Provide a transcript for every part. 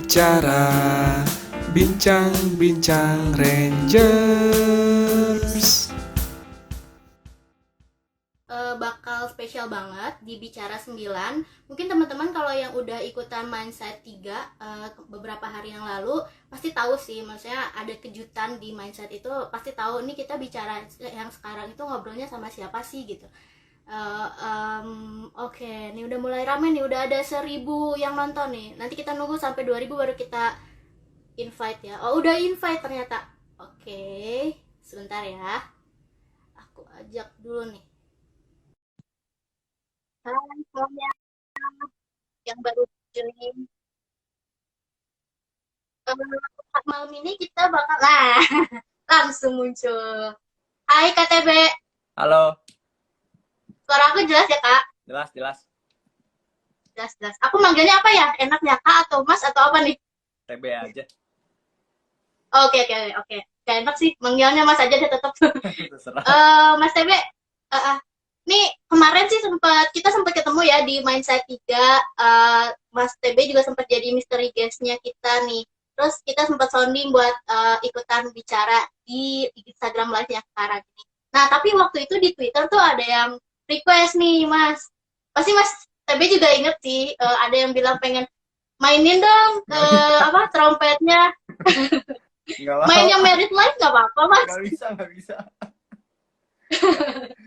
bicara, bincang-bincang Rangers. Bakal spesial banget di Bicara 9. Mungkin teman-teman kalau yang udah ikutan Mindset 3 beberapa hari yang lalu pasti tahu sih, maksudnya ada kejutan di Mindset itu, pasti tahu nih kita bicara yang sekarang itu ngobrolnya sama siapa sih gitu. Oke, nih udah mulai rame nih, udah ada 1.000 yang nonton nih. Nanti kita nunggu sampai 2.000 baru kita invite ya. Oh, udah invite ternyata. Oke, sebentar ya. Aku ajak dulu nih. Hai semuanya yang baru join. Malam ini kita bakal langsung muncul. Hai KTB, Halo, suara aku jelas ya Kak? jelas, jelas. Jelas jelas. Aku manggilnya apa ya? Enak ya Kak atau Mas atau apa nih? TB aja. Oke oke oke. Gak enak sih manggilnya Mas aja deh tetap. Terserah. Mas TB, nih kemarin sih kita sempat ketemu ya di Mindset 3. Mas TB juga sempat jadi misteri guest-nya kita nih. Terus kita sempat sounding buat ikutan bicara di Instagram live-nya sekarang ini. Nah, tapi waktu itu di Twitter tuh ada yang request nih, Mas. Pasti Mas TB juga inget sih, ada yang bilang pengen mainin dong trompetnya. Nggak mau. Main yang Merit Life nggak apa-apa, Mas. Nggak bisa, nggak bisa.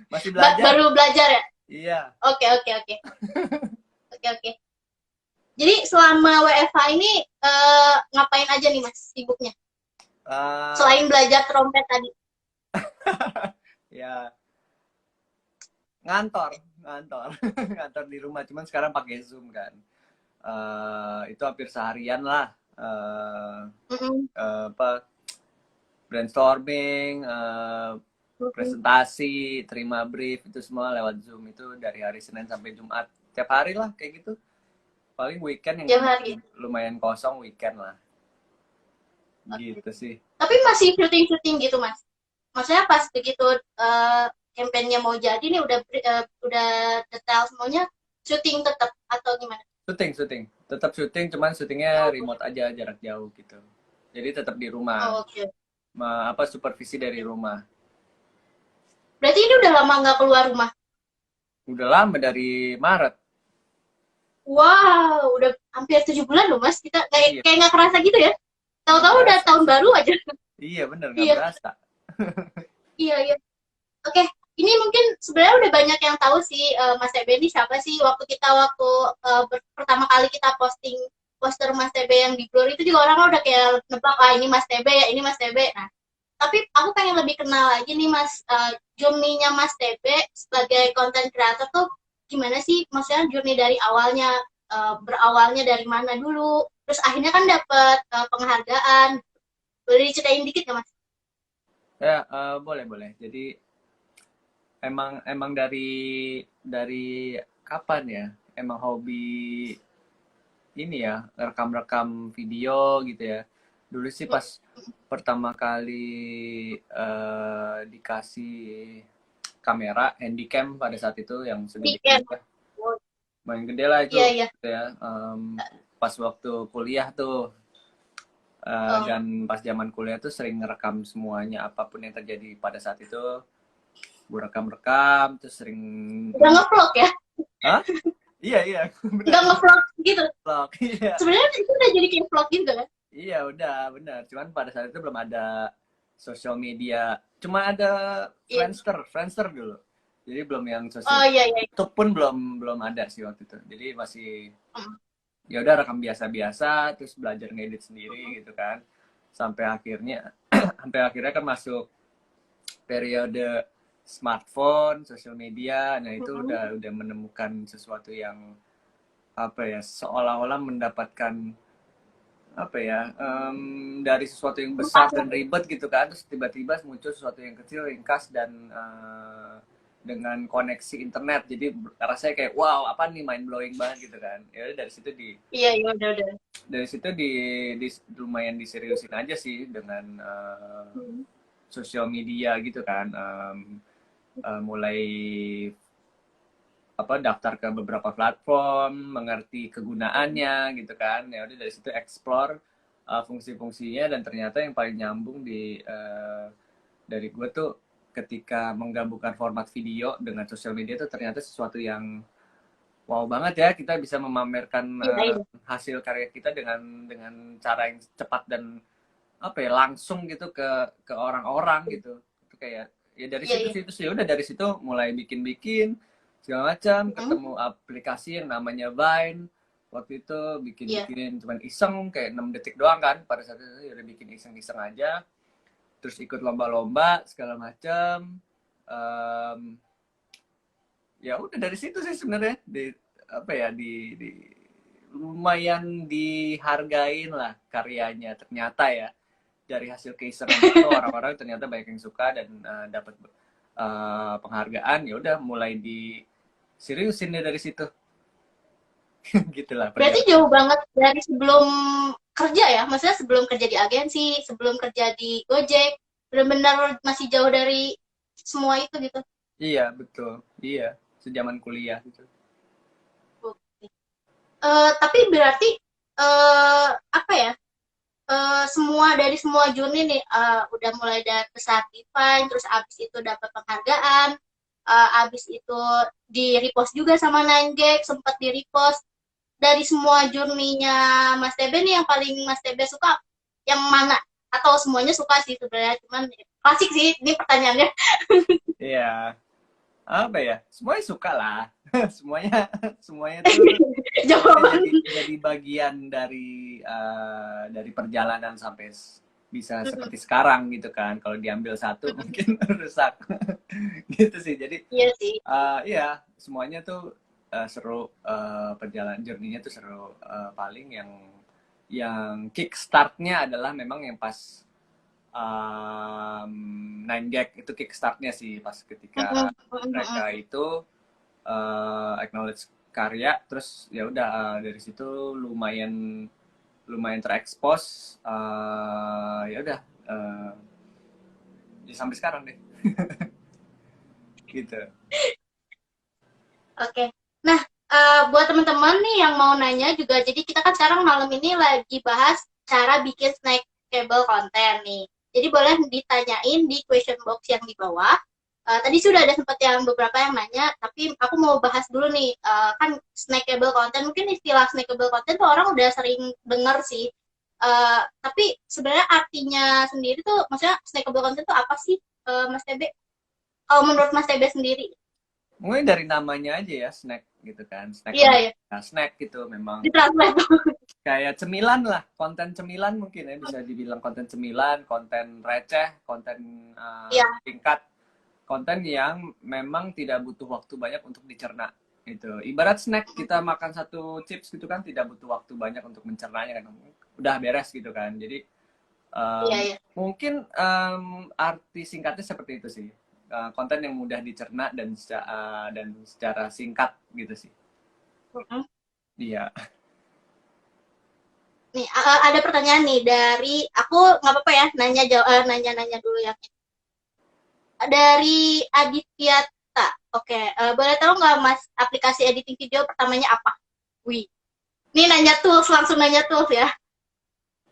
Masih belajar. Baru belajar ya? Iya. Oke. Oke. Jadi selama WFH ini ngapain aja nih Mas sibuknya? Selain belajar trompet tadi. Ya, ngantor. Ngantor di rumah. Cuman sekarang pakai Zoom kan. Itu hampir seharian lah. Brainstorming, presentasi, terima brief, itu semua lewat Zoom. Itu dari hari Senin sampai Jumat. Tiap hari lah kayak gitu. Paling weekend yang lumayan kosong, weekend lah. Gitu sih. Tapi masih syuting gitu Mas? Maksudnya pas begitu campaign-nya mau jadi nih udah detail semuanya, syuting tetap atau gimana? Syuting. Tetap syuting, cuman syutingnya remote aja, jarak jauh gitu. Jadi tetap di rumah. Oke. Supervisi dari rumah. Berarti ini udah lama nggak keluar rumah? Udah lama, dari Maret. Wow, udah hampir 7 bulan loh Mas. Kita kayak nggak kerasa gitu ya. Tahu-tahu udah tahun baru aja. Iya bener, nggak berasa. Iya. Oke, ini mungkin sebenarnya udah banyak yang tahu sih Mas TB ini siapa sih. Waktu pertama kali kita posting poster Mas TB yang di Blur itu juga orang udah kayak nebak, ini Mas TB ya, ini Mas TB. Nah, tapi aku pengen lebih kenal lagi nih Mas, journey-nya Mas TB sebagai content creator tuh gimana sih? Maksudnya journey dari awalnya, berawalnya dari mana dulu, terus akhirnya kan dapet penghargaan. Boleh diceritain dikit nggak Mas? Ya, boleh. Jadi emang dari kapan ya? Emang hobi ini ya, rekam video gitu ya. Dulu sih pas pertama kali dikasih kamera handycam pada saat itu yang segede main gede lah itu. Iya. Gitu ya. Pas waktu kuliah tuh. Dan pas zaman kuliah tuh sering ngerekam semuanya, apapun yang terjadi pada saat itu gue rekam, terus sering udah ngevlog ya? Hah? Iya udah ngevlog gitu? Vlog, iya. Sebenarnya itu udah jadi kayak vlog juga kan? Iya udah, benar. Cuman pada saat itu belum ada sosial media, cuma ada Friendster dulu, jadi belum yang sosial YouTube pun belum ada sih waktu itu, jadi masih ya udah rekam biasa-biasa, terus belajar ngedit sendiri gitu kan, sampai akhirnya kan masuk periode smartphone, sosial media. Nah itu udah menemukan sesuatu yang seolah-olah mendapatkan dari sesuatu yang besar dan ribet gitu kan, terus tiba-tiba muncul sesuatu yang kecil, ringkas, dan dengan koneksi internet, jadi rasanya kayak wow, apa nih, mind blowing banget gitu kan. Ya dari situ udah dari situ lumayan diseriusin aja sih dengan sosial media gitu kan. Mulai daftar ke beberapa platform, mengerti kegunaannya gitu kan. Ya udah dari situ explore fungsi-fungsinya, dan ternyata yang paling nyambung dari gue tuh ketika menggabungkan format video dengan sosial media tuh ternyata sesuatu yang wow banget ya. Kita bisa memamerkan hasil karya kita dengan cara yang cepat dan langsung gitu ke orang-orang gitu. Itu kayak ya dari situ sih udah, dari situ mulai bikin segala macam, ketemu aplikasi yang namanya Vine. Waktu itu bikin cuman iseng kayak 6 detik doang kan, pada saat itu ya udah bikin iseng-iseng aja, terus ikut lomba-lomba segala macam. Ya udah dari situ sih sebenarnya di lumayan dihargain lah karyanya ternyata ya. Dari hasil keisengan itu orang-orang ternyata banyak yang suka dan dapat penghargaan. Ya udah mulai diseriusin deh dari situ. Gitulah. Berarti jauh banget dari sebelum kerja ya, maksudnya sebelum kerja di agensi, sebelum kerja di Gojek, benar-benar masih jauh dari semua itu gitu. Iya betul, iya sejaman kuliah gitu. Tapi berarti apa ya? Dari semua journey nih, udah mulai dari besar Divine, terus abis itu dapat penghargaan, abis itu di repost juga sama 9gag, sempat di repost. Dari semua journey-nya Mas TB nih, yang paling Mas TB suka yang mana? Atau semuanya suka sih sebenarnya, cuman klasik sih ini pertanyaannya. Iya, apa ya? Semuanya suka lah. semuanya tuh jadi bagian dari perjalanan sampai bisa seperti sekarang gitu kan. Kalau diambil satu mungkin rusak. Gitu sih. Jadi iya sih. Iya, semuanya tuh seru, perjalanan journey-nya tuh seru. Paling yang kickstart-nya adalah memang yang pas 9gag itu kickstart-nya sih, pas ketika mereka itu acknowledge karya, terus ya udah dari situ lumayan terekspos, ya udah ya sampai sekarang deh. Gitu. Oke. Nah, buat teman-teman nih yang mau nanya juga, jadi kita kan sekarang malam ini lagi bahas cara bikin snackable konten nih. Jadi boleh ditanyain di question box yang di bawah. Tadi sudah ada sempat yang beberapa yang nanya, tapi aku mau bahas dulu nih. Kan snackable konten, mungkin istilah snackable konten tuh orang udah sering dengar sih. Tapi sebenarnya artinya sendiri tuh, maksudnya snackable konten tuh apa sih, Mas TB? Kalau menurut Mas TB sendiri? Mungkin dari namanya aja ya, snack gitu kan. Snack, iya. Nah, snack gitu memang. Kayak cemilan lah, konten cemilan mungkin ya, bisa dibilang konten cemilan, konten receh, konten singkat, konten yang memang tidak butuh waktu banyak untuk dicerna. Gitu. Ibarat snack, kita makan satu chips gitu kan, tidak butuh waktu banyak untuk mencernanya kan. Udah beres gitu kan. Jadi mungkin arti singkatnya seperti itu sih. Konten yang mudah dicerna dan secara singkat gitu sih. Iya. Nih, ada pertanyaan nih dari aku, nggak apa-apa ya nanya dulu ya. Dari Adityata. Oke, boleh tahu nggak Mas, aplikasi editing video pertamanya apa? Wih. Ini langsung nanya tools ya.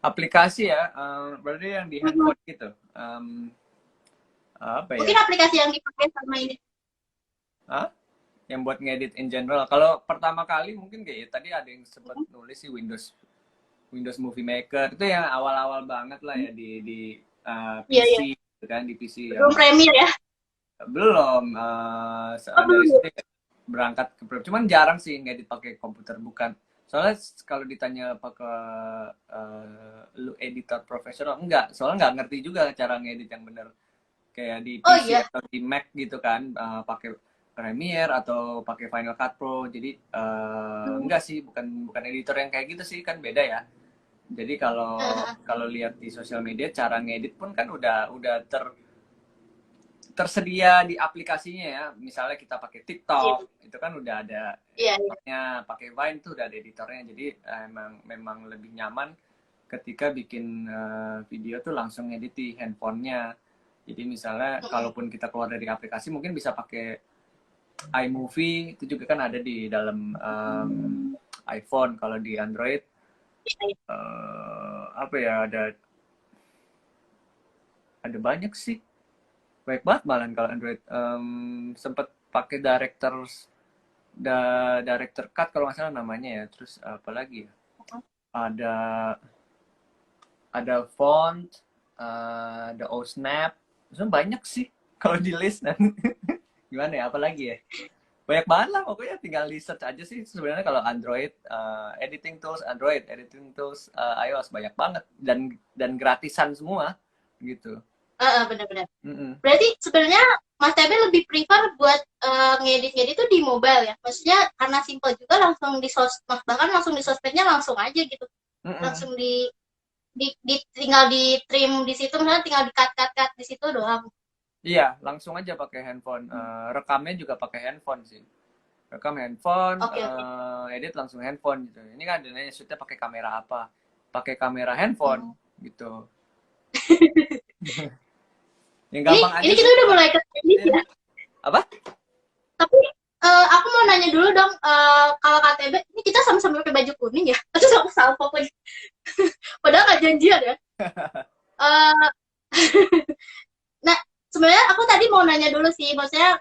Aplikasi ya, berarti yang di handphone gitu. Apa ya? Mungkin aplikasi yang dipakai sama ini. Yang buat ngedit in general. Kalau pertama kali mungkin kayak tadi ada yang sempat nulis sih Windows Movie Maker. Itu yang awal-awal banget lah ya di PC gitu kan, di PC. Belum Premiere ya? Belum. Dari situ berangkat ke Premiere. Cuman jarang sih ngedit pakai komputer, bukan. Soalnya kalau ditanya apakah lu editor profesional, enggak. Soalnya nggak ngerti juga cara ngedit yang bener. Kayak di PC atau di Mac gitu kan, pakai Premiere atau pakai Final Cut Pro. Jadi enggak sih, bukan editor yang kayak gitu sih, kan beda ya. Jadi kalau lihat di sosial media, cara ngedit pun kan udah tersedia di aplikasinya ya. Misalnya kita pakai TikTok, itu kan udah ada editornya. Pakai Vine tuh udah ada editornya. Jadi memang lebih nyaman ketika bikin video tuh langsung ngedit di handphonenya. Jadi misalnya kalaupun kita keluar dari aplikasi, mungkin bisa pakai iMovie itu juga kan ada di dalam iPhone. Kalau di Android apa ya, ada banyak sih, banyak banget malah kalau Android. Sempet pakai director cut kalau nggak salah namanya ya. Terus apa lagi ya, ada font, ada OSnap, sebenarnya banyak sih kalau di list. Dan gimana ya, apa lagi ya, banyak banget lah pokoknya, tinggal di search aja sih sebenarnya. Kalau Android, editing tools Android, editing tools iOS banyak banget, dan gratisan semua gitu. Benar-benar. Berarti sebenarnya Mas TB lebih prefer buat ngedit-ngedit itu di mobile ya? Maksudnya karena simple juga, langsung bahkan langsung di sosmednya langsung aja gitu. Langsung tinggal di trim di situ, misalnya tinggal di cut di situ doang. Iya, langsung aja pakai handphone. Rekamnya juga pakai handphone sih. Rekam handphone, edit langsung handphone gitu. Ini kan adanya shootnya pakai kamera apa? Pakai kamera handphone gitu. Yang gampang ini kita udah mulai ke teknis ya. Apa? Tapi aku mau nanya dulu dong, kalau KTB ini kita sama-sama pakai baju kuning ya? Atau sama-sama pokoknya? Padahal nggak janjian ya. Nah, sebenarnya aku tadi mau nanya dulu sih, maksudnya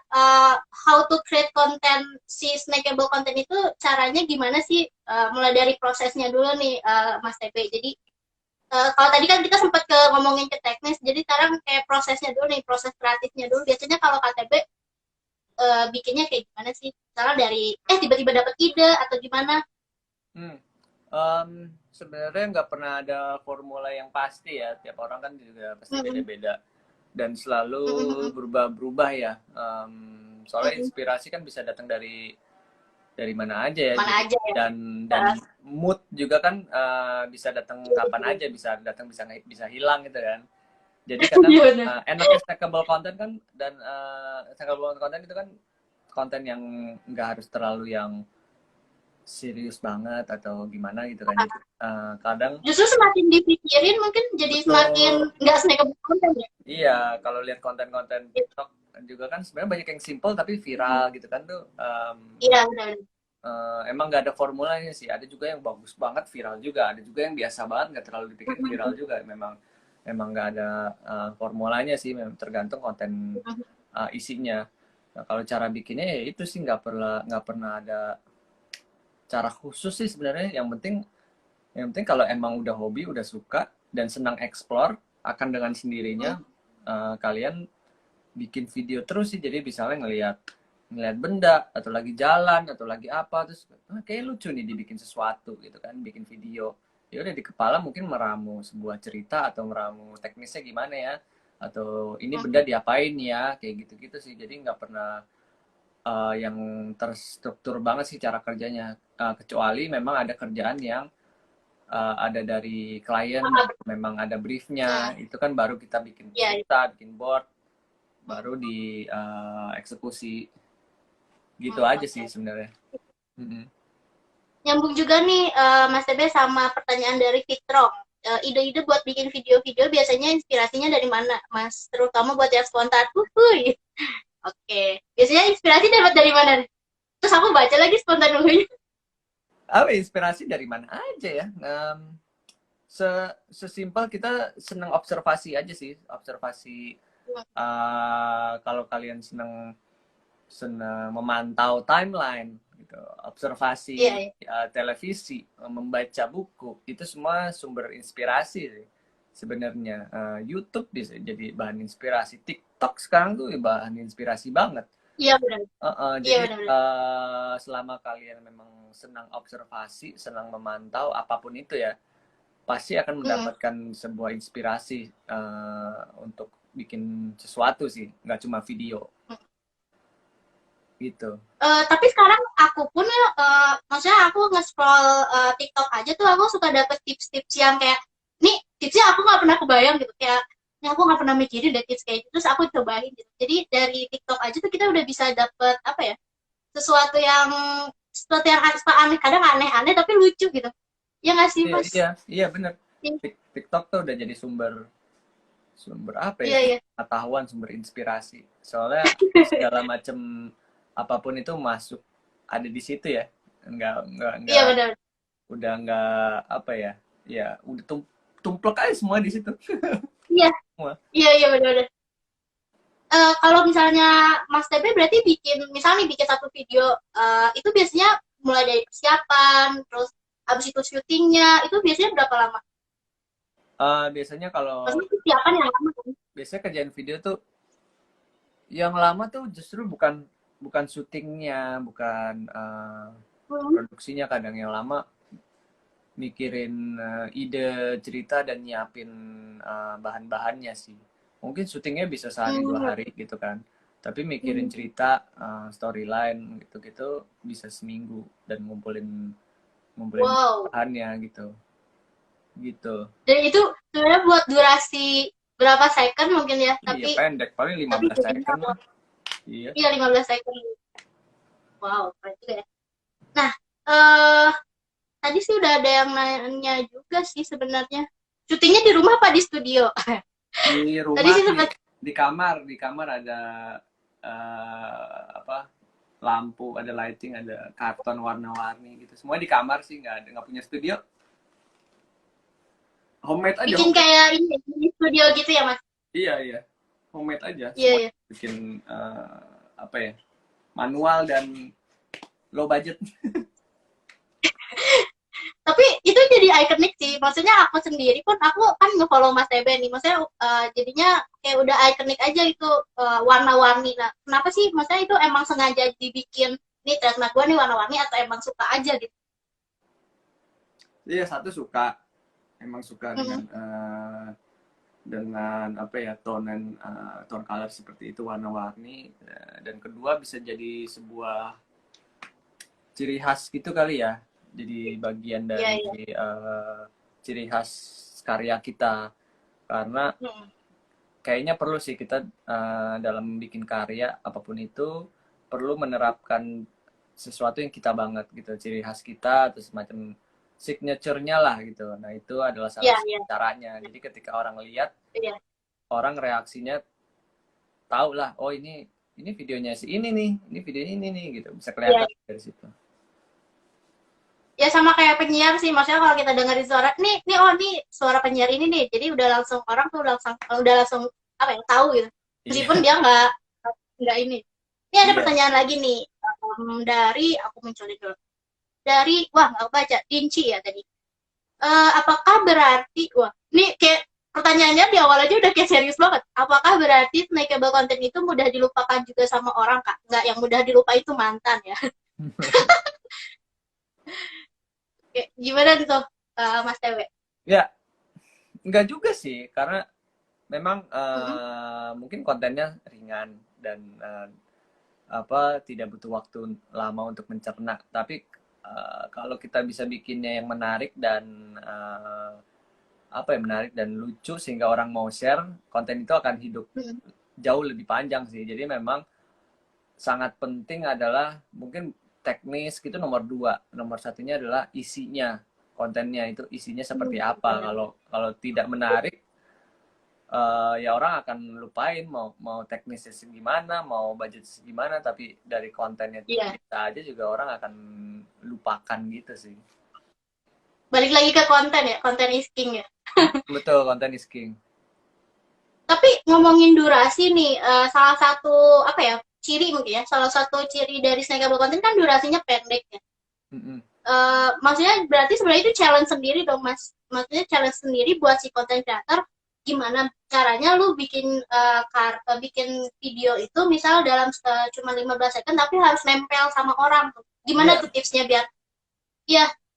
how to create content, si snackable content itu caranya gimana sih? Mulai dari prosesnya dulu nih, Mas TB. Jadi kalau tadi kan kita sempat ngomongin ke teknis, jadi sekarang kayak prosesnya dulu nih, proses kreatifnya dulu. Biasanya kalau KTB bikinnya kayak gimana sih? Misalnya dari tiba-tiba dapat ide atau gimana? Sebenarnya nggak pernah ada formula yang pasti ya. Tiap orang kan juga pasti beda-beda dan selalu berubah-berubah ya. Soalnya inspirasi kan bisa datang dari mana aja ya. Mana aja ya. Dan mood juga kan bisa datang kapan aja, bisa datang bisa hilang gitu kan. Jadi kadang enaknya snackable content kan, dan snackable content itu kan konten yang nggak harus terlalu yang serius banget atau gimana gitu kan. Jadi, kadang justru semakin dipikirin mungkin jadi semakin nggak snackable content ya. Iya, kalau lihat konten-konten TikTok juga kan sebenarnya banyak yang simple tapi viral gitu kan tuh. Iya, benar. Emang nggak ada formulanya sih. Ada juga yang bagus banget viral juga. Ada juga yang biasa banget nggak terlalu dipikirin viral juga. Memang nggak ada formulanya sih. Memang tergantung konten isinya. Nah, kalau cara bikinnya ya itu sih nggak pernah ada cara khusus sih sebenarnya. Yang penting kalau emang udah hobi, udah suka dan senang explore, akan dengan sendirinya kalian bikin video terus sih. Jadi misalnya ngelihat benda atau lagi jalan atau lagi apa, terus kayak lucu nih dibikin sesuatu gitu kan, bikin video. Ya udah di kepala mungkin meramu sebuah cerita atau meramu teknisnya gimana ya, atau ini benda diapain ya, kayak gitu-gitu sih. Jadi nggak pernah yang terstruktur banget sih cara kerjanya, kecuali memang ada kerjaan yang ada dari klien, memang ada briefnya, itu kan baru kita bikin cerita, bikin board, baru di eksekusi gitu aja sih sebenarnya. Nyambung juga nih Mas TB sama pertanyaan dari Fitro. Ide-ide buat bikin video-video biasanya inspirasinya dari mana, Mas? Terutama buat yang spontan. Oke. Biasanya inspirasi dapat dari mana? Terus aku baca lagi spontan dulunya. Inspirasi dari mana aja ya? Sesimpel kita senang observasi aja sih. Observasi. Kalau kalian senang memantau timeline, gitu, observasi televisi, membaca buku, itu semua sumber inspirasi sih sebenarnya. YouTube bisa jadi bahan inspirasi. TikTok sekarang tuh bahan inspirasi banget. Iya benar. Jadi selama kalian memang senang observasi, senang memantau apapun itu ya, pasti akan mendapatkan sebuah inspirasi untuk bikin sesuatu sih, nggak cuma video. Gitu. Tapi sekarang aku pun maksudnya aku nge-scroll TikTok aja tuh, aku suka dapet tips-tips yang kayak, nih tipsnya aku nggak pernah kebayang gitu, kayak aku nggak pernah mikirin deh tips kayak gitu, terus aku cobain gitu. Jadi dari TikTok aja tuh kita udah bisa dapet apa ya, sesuatu yang aneh, kadang aneh-aneh tapi lucu gitu. Ya nggak sih, Mas? Iya bener. TikTok tuh udah jadi sumber apa ya, pengetahuan, sumber inspirasi. Soalnya segala macam apapun itu masuk ada di situ ya, Iya benar. udah nggak apa ya, ya udah tumplek aja semua di situ. Iya, Semua. iya benar. Kalau misalnya Mas TB berarti misalnya bikin satu video, itu biasanya mulai dari persiapan, terus habis itu syutingnya, itu biasanya berapa lama? Biasanya kalau Maksudnya persiapan yang lama kan? biasanya kerjaan video tuh yang lama tuh justru bukan bukan syutingnya, bukan produksinya. Kadang yang lama mikirin ide cerita dan nyiapin bahan-bahannya sih. Mungkin syutingnya bisa sehari 2 hari gitu kan, tapi mikirin cerita, storyline gitu-gitu bisa seminggu dan ngumpulin bahannya gitu. Dan itu sebenarnya buat durasi berapa second mungkin ya, Iya, tapi pendek, paling 15 second lah. Iya 15 second. Wow, keren juga ya. Nah, tadi sih udah ada yang nanya juga sih sebenarnya. Syutingnya di rumah apa di studio? Di rumah, tadi sih sempat di kamar ada apa, lampu, ada lighting, ada karton warna-warni gitu. Semua di kamar sih, nggak punya studio. Homemade aja. Bikin kayak ini di studio gitu ya Mas? Iya. Homemade aja. Iya. Bikin apa ya, manual dan low budget. Tapi itu jadi ikonik sih. Maksudnya aku sendiri pun, aku kan nge-follow Mas TB nih. Maksudnya jadinya kayak udah ikonik aja itu, warna-warni. Nah, kenapa sih? Maksudnya itu emang sengaja dibikin, nih trademark gue nih warna-warni, atau emang suka aja gitu? Iya, satu suka. Emang suka dengan apa ya, tone color seperti itu, warna-warni. Dan kedua bisa jadi sebuah ciri khas gitu kali ya, jadi bagian dari ciri khas karya kita. Karena kayaknya perlu sih kita dalam bikin karya apapun itu perlu menerapkan sesuatu yang kita banget gitu, ciri khas kita atau semacam signature-nya lah gitu. Nah, itu adalah salah satu caranya. Jadi ketika orang lihat, orang reaksinya tahu lah, oh ini videonya si ini nih, ini videonya ini nih gitu. Bisa kelihatan dari situ. Ya sama kayak penyiar sih, maksudnya kalau kita dengerin suara nih oh ini suara penyiar ini nih, jadi udah langsung orang tuh udah langsung apa ya, tahu gitu, meskipun dia nggak ini. Ini ada pertanyaan lagi nih, dari aku mencoba dulu, dari nggak baca, Dinci ya tadi. Apakah berarti, ini kayak pertanyaannya di awal aja udah kayak serius banget. Apakah berarti snackable content itu mudah dilupakan juga sama orang, Kak? Nggak, yang mudah dilupa itu mantan ya. Gimana tuh, Mas Tewe? Ya, enggak juga sih, karena memang mungkin kontennya ringan dan tidak butuh waktu lama untuk mencerna. Tapi kalau kita bisa bikinnya yang menarik dan menarik dan lucu sehingga orang mau share, konten itu akan hidup jauh lebih panjang sih. Jadi memang sangat penting adalah mungkin teknis gitu nomor 2. Nomor 1-nya adalah isinya, kontennya itu isinya seperti apa. Kalau tidak menarik, ya orang akan lupain mau teknisnya segimana, mau budget segimana, tapi dari kontennya kita aja juga orang akan lupakan gitu sih. Balik lagi ke konten ya, konten is king ya. Betul, konten is king. Tapi ngomongin durasi nih, salah satu apa ya, ciri mungkin ya, salah satu ciri dari snackable content kan durasinya pendek ya. Maksudnya berarti sebenarnya itu challenge sendiri dong Mas. Maksudnya challenge sendiri buat si content creator, gimana caranya lu bikin bikin video itu misal dalam cuma 15 second tapi harus nempel sama orang tuh. Gimana tuh tipsnya biar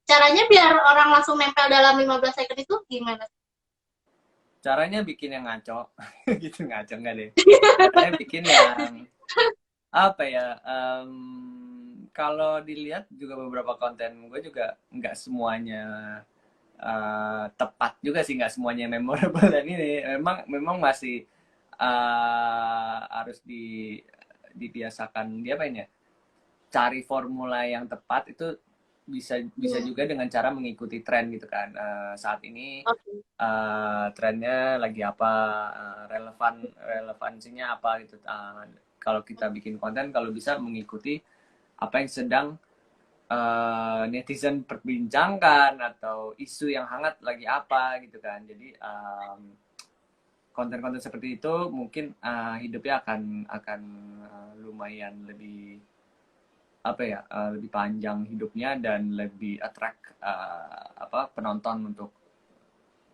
caranya biar orang langsung nempel dalam 15 second itu gimana? Caranya bikin yang ngaco. Gitu, ngaco enggak deh. Caranya bikin yang apa ya, kalau dilihat juga beberapa konten gue juga nggak semuanya tepat juga sih, nggak semuanya memorable. Dan ini memang masih harus dibiasakan cari formula yang tepat. Itu bisa juga dengan cara mengikuti tren gitu kan. Saat ini trennya lagi apa, relevansinya apa gitu. kalau kita bikin konten kalau bisa mengikuti apa yang sedang netizen perbincangkan atau isu yang hangat lagi apa gitu kan. Jadi konten-konten seperti itu mungkin hidupnya akan lumayan lebih apa ya, lebih panjang hidupnya dan lebih attract penonton untuk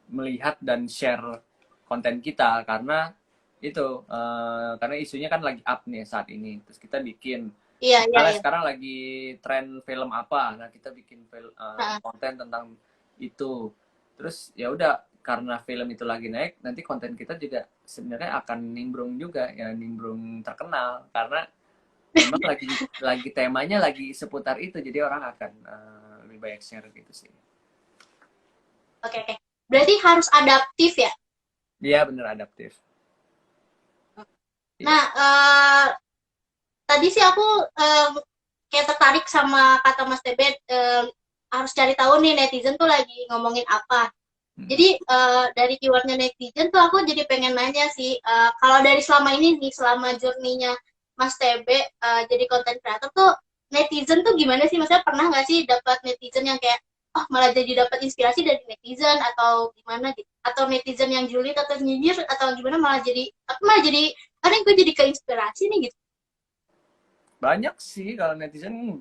melihat dan share konten kita, karena itu karena isunya kan lagi up nih saat ini, terus kita bikin karena sekarang lagi tren film apa, nah kita bikin konten tentang itu, terus ya udah karena film itu lagi naik, nanti konten kita juga sebenarnya akan nimbrung juga ya, nimbrung terkenal karena memang lagi temanya lagi seputar itu, jadi orang akan lebih banyak share gitu sih. Oke. Berarti harus adaptif ya? Iya bener, adaptif. Nah, tadi sih aku kayak tertarik sama kata Mas Tebe, harus cari tahu nih netizen tuh lagi ngomongin apa. Jadi dari keywordnya netizen tuh aku jadi pengen nanya sih, kalau dari selama ini nih, selama journey-nya Mas Tebe jadi content creator tuh, netizen tuh gimana sih? Maksudnya pernah nggak sih dapat netizen yang kayak, oh malah jadi dapat inspirasi dari netizen atau gimana gitu? Atau netizen yang julid atau nyinyir atau gimana malah jadi ada yang gue jadi keinspirasi nih gitu? Banyak sih kalau netizen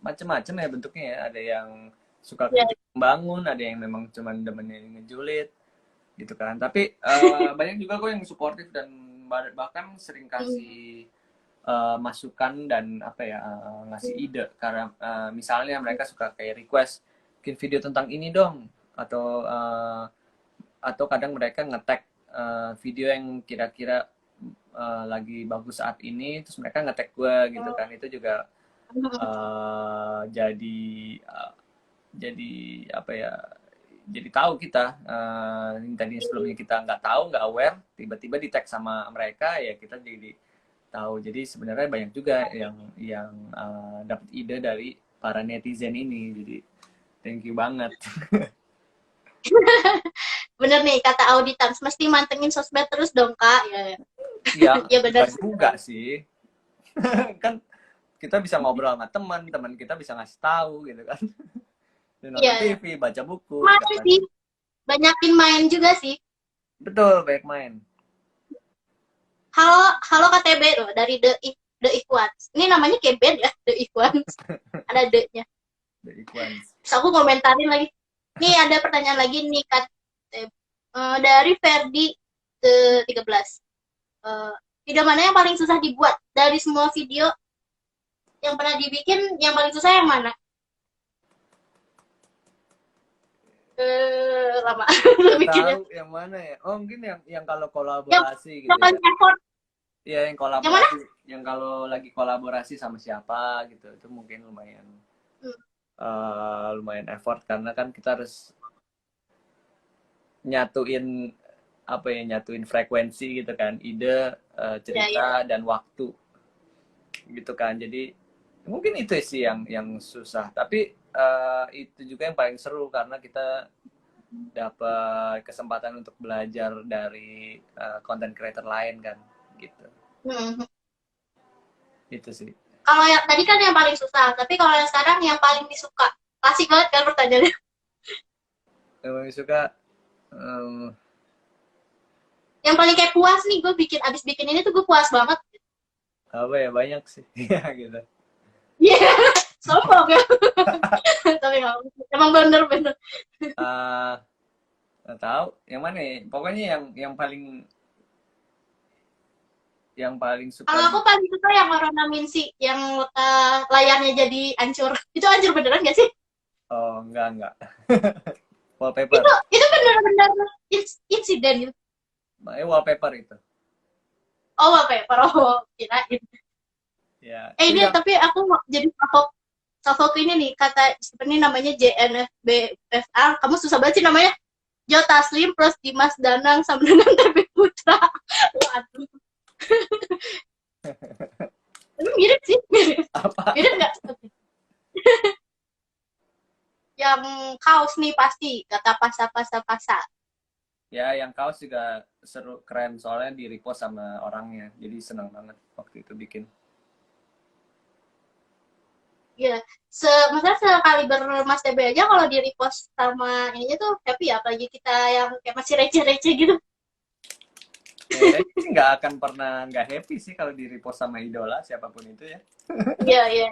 macam-macam ya bentuknya ya. Ada yang suka membangun, ada yang memang cuman demennya ngejulit gitu kan. Tapi banyak juga kok yang suportif dan bahkan sering kasih masukan dan ngasih ide, karena misalnya mereka suka kayak request bikin video tentang ini dong, atau kadang mereka nge-tag video yang kira-kira lagi bagus saat ini, terus mereka nge-tag gue gitu kan. Itu juga jadi tahu kita yang tadinya sebelumnya kita nggak tahu, nggak aware, tiba-tiba di tag sama mereka, ya kita jadi tahu. Jadi sebenarnya banyak juga yang dapat ide dari para netizen ini. Jadi thank you banget. Bener nih kata Auditans, mesti mantengin sosmed terus dong Kak. Iya benar juga sih. Kan kita bisa ngobrol sama teman kita bisa ngasih tahu gitu kan. Dan nonton TV, baca buku. Masih sih, banyakin main juga sih. Betul, banyak main. Halo KTB loh, dari The Ikhwans. Ini namanya kayak band ya, The Ikhwans. Ada The-nya. The Ikhwans. Terus aku komentarin lagi. Nih ada pertanyaan lagi nih Kak. Dari Ferdi 13. Video mana yang paling susah dibuat? Dari semua video yang pernah dibikin, yang paling susah yang mana? Lama. Tahu yang mana ya? Oh mungkin yang kalau kolaborasi gitu ya. Iya yang kolaborasi, yang kalau lagi kolaborasi sama siapa gitu, itu mungkin lumayan effort, karena kan kita harus nyatuin frekuensi gitu kan, ide, cerita dan waktu gitu kan. Jadi mungkin itu sih yang susah, tapi itu juga yang paling seru karena kita dapat kesempatan untuk belajar dari content creator lain kan gitu. Itu sih. Kalau yang tadi kan yang paling susah, tapi kalau yang sekarang yang paling disuka, klasik banget kan pertanyaannya. Yang paling suka yang paling kayak puas nih, gue abis bikin ini tuh gue puas banget. Apa ya, banyak sih ya gitu. Iya, sombong ya. Tapi emang bener-bener. Nggak tahu yang mana ya. Pokoknya yang paling suka. Kalau aku paling suka yang Corona Minsi, yang layarnya jadi hancur. Itu hancur beneran nggak sih? Oh enggak. Wallpaper. Itu bener-bener insiden gitu. Wallpaper itu. Oh wallpaper, kirain. Ya. Ini tapi aku mau jadi salvo ini nih, kata ini namanya JNFBFR. Kamu susah banget sih namanya. Jo Taslim plus Dimas Danang sama dengan Tepi Putra. Waduh. Tapi mirip sih. Apa? Mirip nggak? Yang kaos nih pasti kata pasa. Ya, yang kaos juga seru, keren soalnya di repost sama orangnya. Jadi seneng banget waktu itu bikin. Iya, maksudnya sekaliber Mas TB aja kalau di repost sama ininya tuh happy ya, apalagi kita yang kayak masih receh-receh gitu. Nggak akan pernah nggak happy sih kalau di repost sama idola siapapun itu ya. Iya, iya.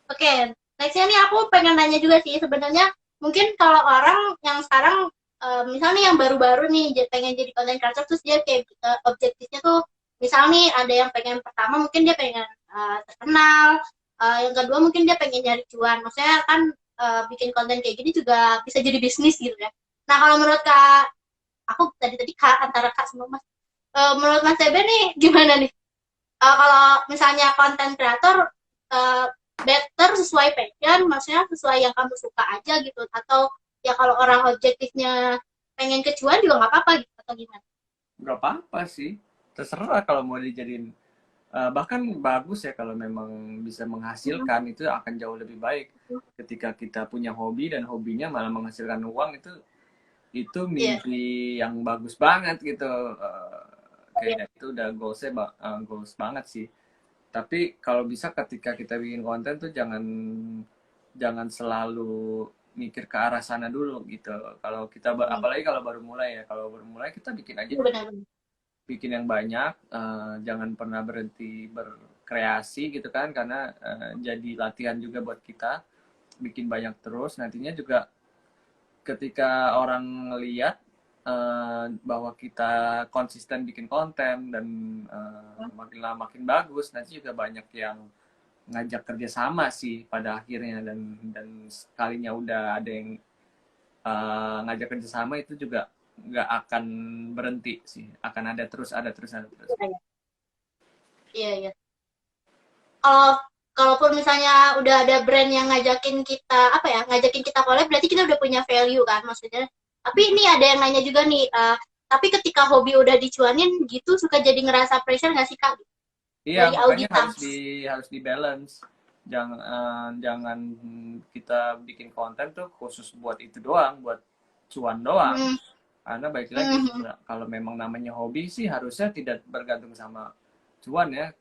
Oke, nextnya nih aku pengen nanya juga sih sebenarnya mungkin kalau orang yang sekarang misalnya yang baru-baru nih pengen jadi content creator terus dia kayak objektifnya tuh misal nih ada yang pengen pertama mungkin dia pengen terkenal, yang kedua mungkin dia pengen nyari cuan, maksudnya kan bikin konten kayak gini juga bisa jadi bisnis gitu ya. Nah kalau menurut kak, aku tadi kak antara kak sama mas, menurut mas Tebe nih gimana nih? Kalau misalnya konten kreator uh, better sesuai passion, maksudnya sesuai yang kamu suka aja gitu, atau ya kalau orang objektifnya pengen kecuan juga nggak apa-apa gitu atau gimana? Nggak apa-apa sih, terserah kalau mau dijadiin. Bahkan bagus ya kalau memang bisa menghasilkan, itu akan jauh lebih baik. Ketika kita punya hobi dan hobinya malah menghasilkan uang, itu Iya. mimpi yang bagus banget gitu. Iya. Kayak itu udah goals banget sih. Tapi kalau bisa ketika kita bikin konten tuh jangan selalu mikir ke arah sana dulu gitu. Kalau kita apalagi kalau baru mulai ya, kalau baru mulai kita bikin aja Iya, dulu, benar. bikin yang banyak, jangan pernah berhenti berkreasi gitu kan, karena jadi latihan juga buat kita bikin banyak terus. Nantinya juga ketika orang ngeliat bahwa kita konsisten bikin konten dan makin lama makin bagus, nanti juga banyak yang ngajak kerjasama sih pada akhirnya, dan sekalinya udah ada yang ngajak kerjasama itu juga nggak akan berhenti sih, akan ada terus ada terus ada terus. Iya, iya. Kalau kalaupun misalnya udah ada brand yang ngajakin kita apa ya, ngajakin kita collab, berarti kita udah punya value kan maksudnya. Tapi ini ada yang nanya juga nih, tapi ketika hobi udah dicuanin gitu suka jadi ngerasa pressure nggak sih kak? Iya, Dari makanya audiens. harus di balance. Jangan kita bikin konten tuh khusus buat itu doang, buat cuan doang. Hmm. Karena baik lagi, kalau memang namanya hobi sih harusnya tidak bergantung sama cuan ya.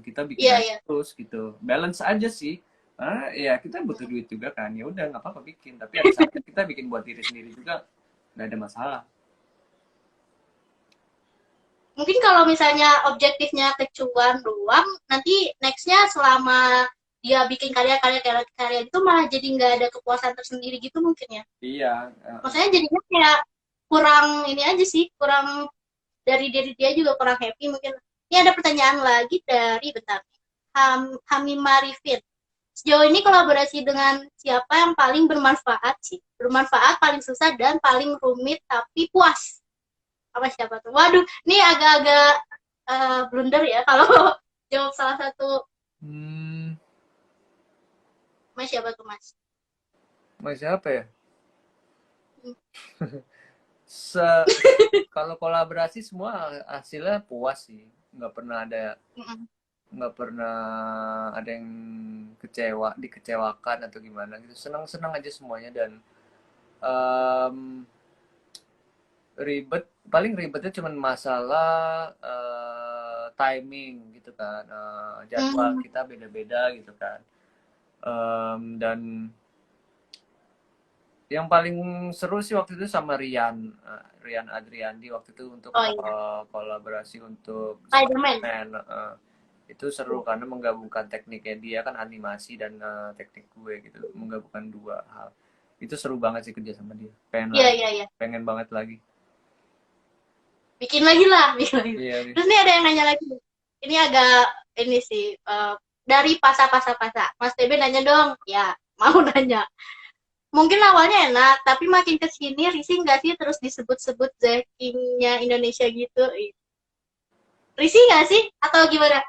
Kita bikin Iya, aja iya. terus gitu. Balance aja sih. Karena ya kita butuh duit juga kan. Ya udah nggak apa-apa bikin. Tapi ada saatnya kita bikin buat diri sendiri juga, nggak ada masalah. Mungkin kalau misalnya objektifnya kecuan doang, nanti nextnya selama dia bikin karya-karya itu malah jadi nggak ada kepuasan tersendiri gitu mungkin ya. Iya. Maksudnya jadinya kayak kurang ini aja sih, kurang dari diri dia juga kurang happy mungkin. Ini ada pertanyaan lagi dari bentar. Hamima Rifin. Sejauh ini kolaborasi dengan siapa yang paling bermanfaat sih? Bermanfaat, paling susah, dan paling rumit tapi puas? Apa siapa tuh? Waduh, ini agak-agak blunder ya kalau jawab salah satu. Mas siapa tuh mas? Mas siapa ya? Kalau kolaborasi semua hasilnya puas sih, nggak pernah ada yang dikecewakan atau gimana gitu, senang aja semuanya. Dan paling ribetnya cuma masalah timing gitu kan, jadwal kita beda-beda gitu kan. Dan yang paling seru sih waktu itu sama Rian Adriandi waktu itu untuk kolaborasi untuk Spider-Man. Itu seru karena menggabungkan tekniknya dia kan animasi dan teknik gue gitu, menggabungkan dua hal. Itu seru banget sih kerja sama dia. Pengen banget lagi. Bikin lagi lah. Iya. Terus nih ada yang nanya lagi. Ini agak ini sih dari pasa. Mas TB nanya dong. Ya, mau nanya. Mungkin awalnya enak, tapi makin kesini risih nggak sih terus disebut-sebut Zekingnya Indonesia gitu? Risih nggak sih? Atau gimana?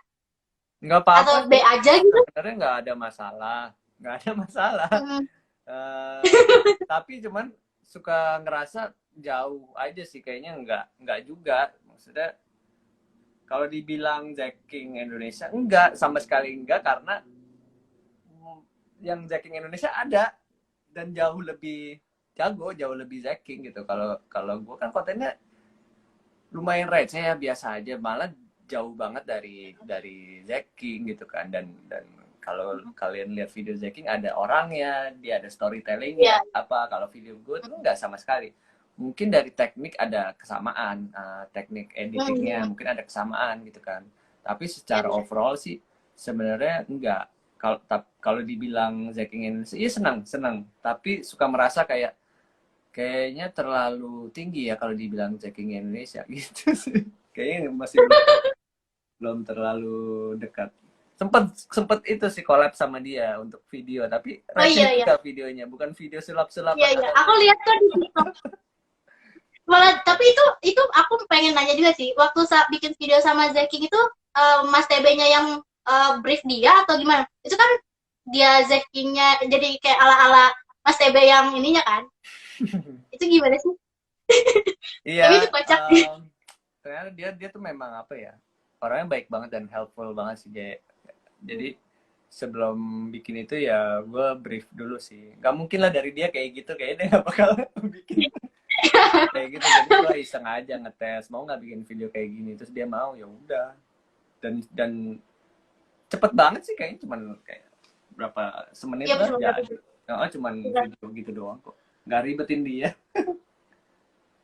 Nggak apa-apa. Atau B aja gitu? Sebenarnya nggak ada masalah. Tapi cuman suka ngerasa jauh aja sih, kayaknya nggak juga. Maksudnya kalau dibilang Zeking Indonesia, enggak, sama sekali enggak, karena yang Zeking Indonesia ada dan jauh lebih jago, jauh lebih Zaking gitu. Kalau gue kan kontennya lumayan receh ya, biasa aja, malah jauh banget dari Zaking gitu kan. Dan kalau kalian lihat video Zaking ada orangnya, dia ada storytellingnya apa. Kalau video gue tuh nggak sama sekali. Mungkin dari teknik ada kesamaan, teknik editingnya mungkin ada kesamaan gitu kan. Tapi secara overall sih sebenarnya enggak. Kalau dibilang Zaking Indonesia, iya senang. Tapi suka merasa kayaknya terlalu tinggi ya kalau dibilang Zaking Indonesia gitu sih. Kayaknya masih belum terlalu dekat. Sempet itu sih collab sama dia untuk video, tapi receh juga videonya, bukan video sulap-sulap. Iya. Aku lihat kok di TikTok. Malah, tapi itu aku pengen nanya juga sih. Waktu bikin video sama Zaking itu, Mas TB-nya yang brief dia atau gimana? Itu kan dia Zaking-nya jadi kayak ala-ala Mas TB yang ininya kan? Itu gimana sih? Iya. Tapi itu kocak. Ternyata dia tuh memang apa ya? Orangnya baik banget dan helpful banget sih, jadi sebelum bikin itu ya gue brief dulu sih. Gak mungkin lah dari dia kayak gitu, kayaknya dia gak bakal bikin kayak gitu. Jadi gue iseng aja ngetes mau nggak bikin video kayak gini, terus dia mau, ya udah. Dan cepet banget sih, kayaknya cuman kayak berapa semenit lah jadi. Cuman video gitu doang kok, nggak ribetin dia.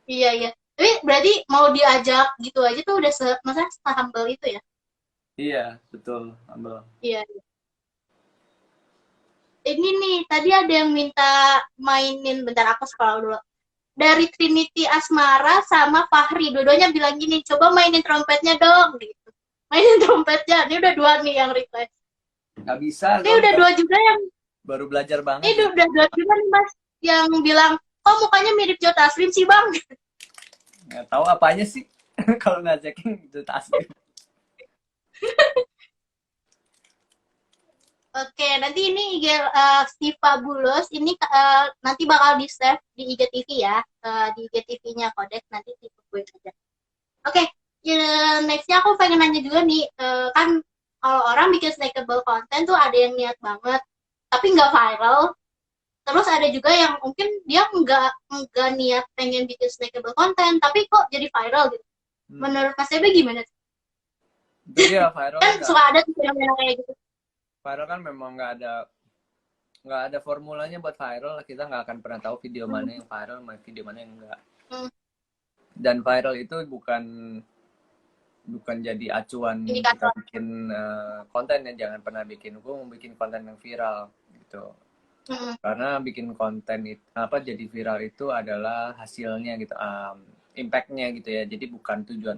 Iya. Tapi berarti mau diajak gitu aja tuh udah masa humble itu ya? Iya, betul, humble. Iya. Ini nih, tadi ada yang minta mainin, bentar aku scroll dulu. Dari Trinity Asmara sama Fahri, dua-duanya bilang gini, coba mainin trompetnya dong, gitu. Mainin trompetnya, ini udah 2 nih yang request. Nggak bisa. Ini udah 2 juga yang baru belajar banget. Ini udah 2 juga nih Mas, yang bilang, kok mukanya mirip Joe Taslim sih Bang? Nggak tahu apanya sih kalau ngajakin Joe Taslim. Oke, nanti ini Siva Bulos ini nanti bakal di-save di IGTV ya, di IGTV-nya Kodek, nanti ditungguin aja. Oke, nextnya aku pengen nanya juga nih, kan kalau orang bikin snackable content tuh ada yang niat banget, tapi nggak viral. Terus ada juga yang mungkin dia nggak niat pengen bikin snackable content, tapi kok jadi viral gitu. Menurut Mas Ebe gimana? Iya, viral kan suka ada tuh yang kayak gitu. Viral kan memang nggak ada formulanya buat viral. Kita nggak akan pernah tahu video mana yang viral, video mana yang enggak. Dan viral itu bukan jadi acuan kita bikin konten. Yang jangan pernah bikin, gue mau bikin konten yang viral gitu. Karena bikin konten itu jadi viral itu adalah hasilnya gitu, impactnya gitu ya. Jadi bukan tujuan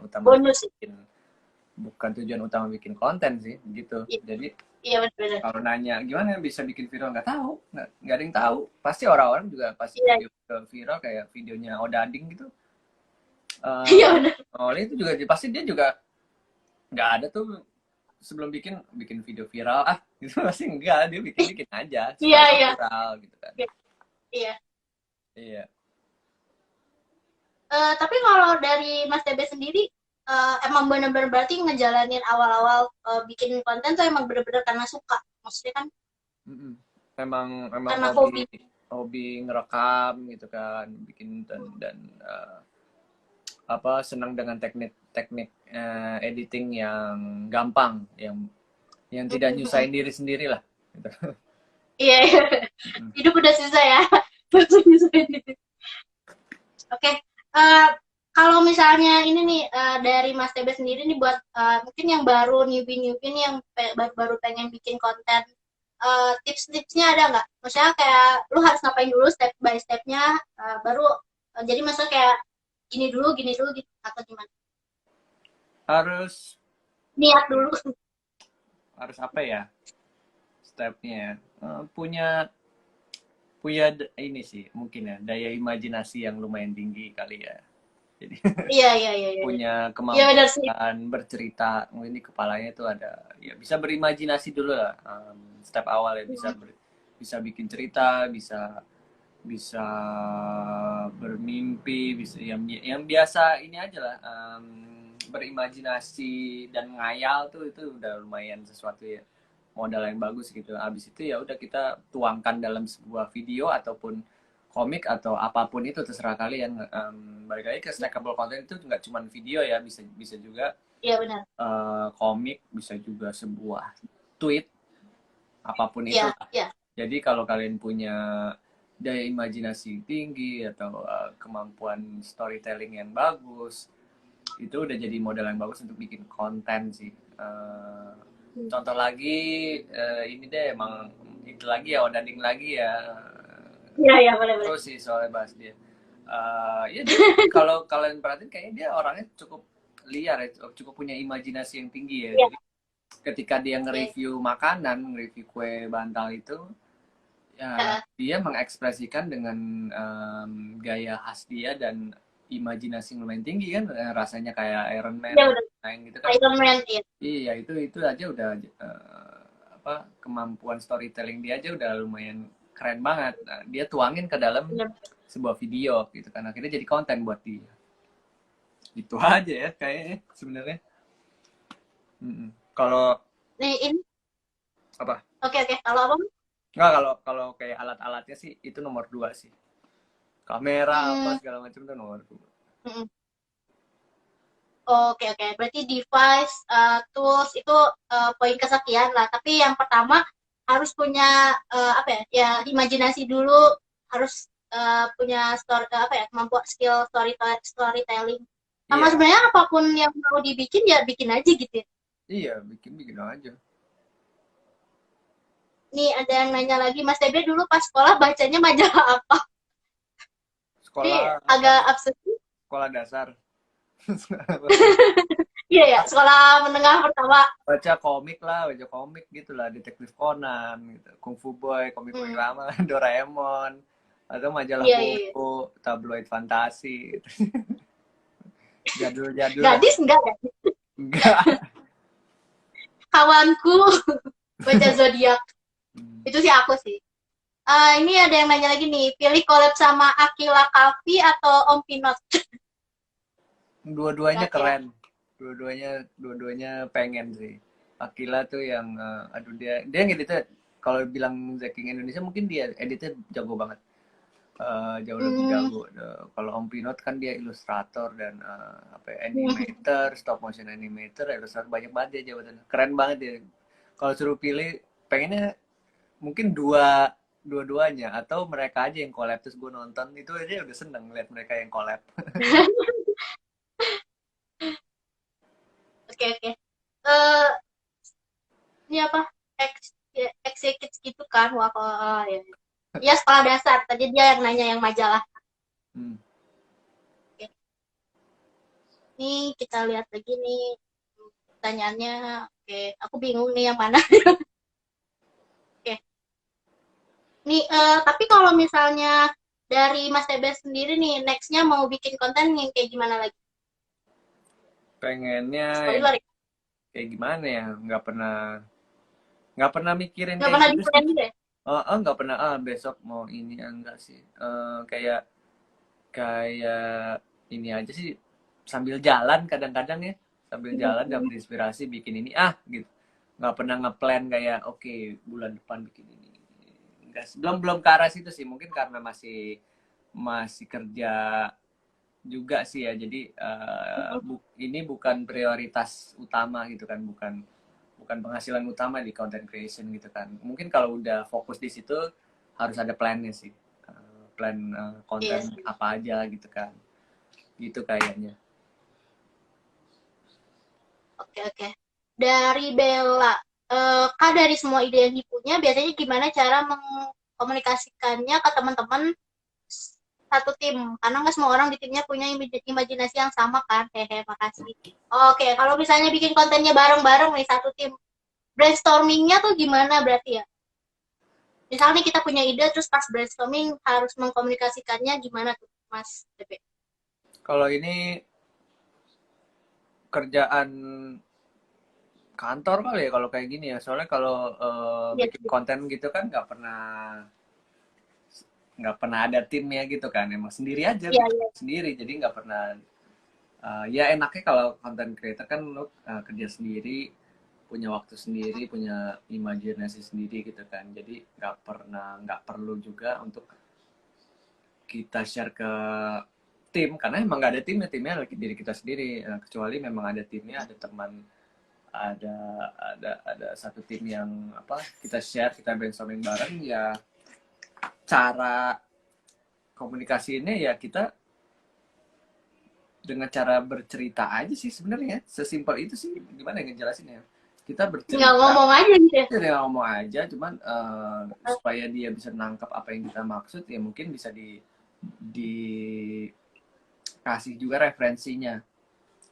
utama bikin konten sih gitu. Jadi iya, benar. Kalau nanya gimana bisa bikin viral, nggak tahu, nggak ada yang tahu. Pasti orang-orang juga pasti video viral kayak videonya Odading gitu. Iya benar. Itu juga pasti dia juga nggak ada tuh sebelum bikin video viral gitu, pasti enggak, dia bikin aja supaya viral gitu kan. Iya. Tapi kalau dari Mas TB sendiri emang benar-benar berarti ngejalanin awal-awal bikin konten tuh emang benar-benar karena suka, maksudnya kan? Emang karena hobi ngerekam gitu kan, bikin dan senang dengan teknik editing yang gampang, yang tidak nyusahin diri sendiri lah gitu. Iya. Hidup udah susah ya. Oke. Kalau misalnya ini nih dari Mas TB sendiri nih buat mungkin yang baru newbie nih yang baru pengen bikin konten, tips-tipsnya ada nggak? Maksudnya kayak lu harus ngapain dulu step by stepnya baru jadi maksudnya kayak gini dulu gitu atau gimana? Harus niat dulu. Harus apa ya stepnya? Punya ini sih mungkin ya, daya imajinasi yang lumayan tinggi kali ya. Jadi iya. punya kemampuan bercerita, mungkin di kepalanya itu ada, ya bisa berimajinasi dulu lah, step awal ya, bisa bikin cerita, bisa bermimpi, bisa yang biasa ini aja lah, berimajinasi dan ngayal tuh, itu udah lumayan sesuatu ya, modal yang bagus gitu. Abis itu ya udah kita tuangkan dalam sebuah video ataupun komik atau apapun itu terserah kalian. Balik lagi ke snackable content itu nggak cuma video ya, bisa juga benar. Komik, bisa juga sebuah tweet, apapun itu. Iya. Jadi kalau kalian punya daya imajinasi tinggi atau kemampuan storytelling yang bagus, itu udah jadi modal yang bagus untuk bikin konten sih. Contoh lagi ini deh, emang itu lagi ya, Odading lagi ya. Iya, boleh. Terus sih soalnya bahas dia. Ya dia, kalau kalian perhatiin kayaknya dia orangnya cukup liar ya, cukup punya imajinasi yang tinggi ya. Iya. Jadi ketika dia nge-review makanan, nge-review kue bantal itu, ya dia mengekspresikan dengan gaya khas dia dan imajinasi yang lumayan tinggi kan, rasanya kayak Iron Man, gitu kan. Iron Man, iya. Iya, itu aja udah kemampuan storytelling dia aja udah lumayan keren banget. Nah, dia tuangin ke dalam sebuah video gitu kan, akhirnya jadi konten buat dia. Itu aja ya kayaknya sebenarnya. Kalau ini apa? Oke, kalau apa? Nggak, kalau kayak alat-alatnya sih itu nomor 2 sih. Kamera apa segala macam itu nomor 2. Oke. Berarti device, tools itu poin kesekian lah. Tapi yang pertama harus punya ya imajinasi dulu, harus punya kemampuan skill storytelling. Sama sebenarnya apapun yang mau dibikin ya bikin aja gitu. Iya, bikin aja. Nih ada yang nanya lagi, Mas TB dulu pas sekolah bacanya majalah apa? Sekolah agak absurd. Sekolah dasar. Iya ya, sekolah menengah pertama. Baca komik gitu lah, Detektif Conan, gitu, Kung Fu Boy, komik drama, Doraemon, atau majalah buku, tabloid fantasi. Gitu. Jadul-jadul. Gadis enggak? Enggak. Kawanku baca zodiak. Itu sih aku sih. Ini ada yang nanya lagi nih, pilih collab sama Akila Kavi atau Om Pinot? Dua-duanya keren. Dua-duanya pengen sih. Akila tuh yang aduh dia ngeditnya, kalau bilang Zaking Indonesia mungkin dia editnya jago banget. Jauh lebih jago. Kalau Om Pinot kan dia ilustrator dan animator, stop motion animator, ilustrator, banyak banget dia jabatannya. Keren banget dia. Kalau suruh pilih, pengennya mungkin dua-duanya atau mereka aja yang collab, terus gue nonton itu aja udah seneng lihat mereka yang collab. Oke. Ini apa? Execute gitu kan? Wah, ya. Ya sekolah dasar. Tadi dia yang nanya yang majalah. Oke. Nih kita lihat lagi nih pertanyaannya. Oke, aku bingung nih yang mana. Oke. Nih, tapi kalau misalnya dari Mas TB sendiri nih, next-nya mau bikin konten yang kayak gimana lagi? Pengennya kayak gimana ya? Nggak pernah mikirin nggak pernah gitu ya? Nggak pernah besok mau ini, enggak sih. Kayak ini aja sih, sambil jalan kadang-kadang ya, sambil jalan dapat inspirasi bikin ini gitu. Nggak pernah ngeplan kayak oke, bulan depan bikin ini. Enggak, belum ke arah situ sih, mungkin karena masih kerja juga sih ya, jadi ini bukan prioritas utama gitu kan, bukan penghasilan utama di content creation gitu kan. Mungkin kalau udah fokus di situ harus ada plannya sih, plan konten apa aja gitu kan, gitu kayaknya. Oke. Dari Bella, Kak, dari semua ide yang dipunya, biasanya gimana cara mengkomunikasikannya ke teman-teman satu tim? Karena nggak semua orang di timnya punya imajinasi yang sama kan. Makasih. Oke, kalau misalnya bikin kontennya bareng-bareng nih satu tim, brainstormingnya tuh gimana berarti ya? Misalnya kita punya ide, terus pas brainstorming harus mengkomunikasikannya gimana tuh, Mas Bebe? Kalau ini kerjaan kantor kali ya kalau kayak gini ya, soalnya kalau bikin konten gitu kan nggak pernah ada timnya gitu kan, emang sendiri aja, sendiri, jadi nggak pernah. Ya enaknya kalau content creator kan lo kerja sendiri, punya waktu sendiri, punya imajinasi sendiri gitu kan, jadi nggak perlu juga untuk kita share ke tim, karena emang nggak ada timnya lagi diri kita sendiri. Kecuali memang ada timnya, ada teman, ada satu tim yang apa, kita share, kita brainstorming bareng. Ya cara komunikasinya ya kita dengan cara bercerita aja sih sebenarnya, sesimpel itu sih. Gimana ngejelasinnya, kita bercerita nggak ngomong aja gitu ya, nggak ngomong aja, cuman supaya dia bisa nangkap apa yang kita maksud, ya mungkin bisa dikasih juga referensinya.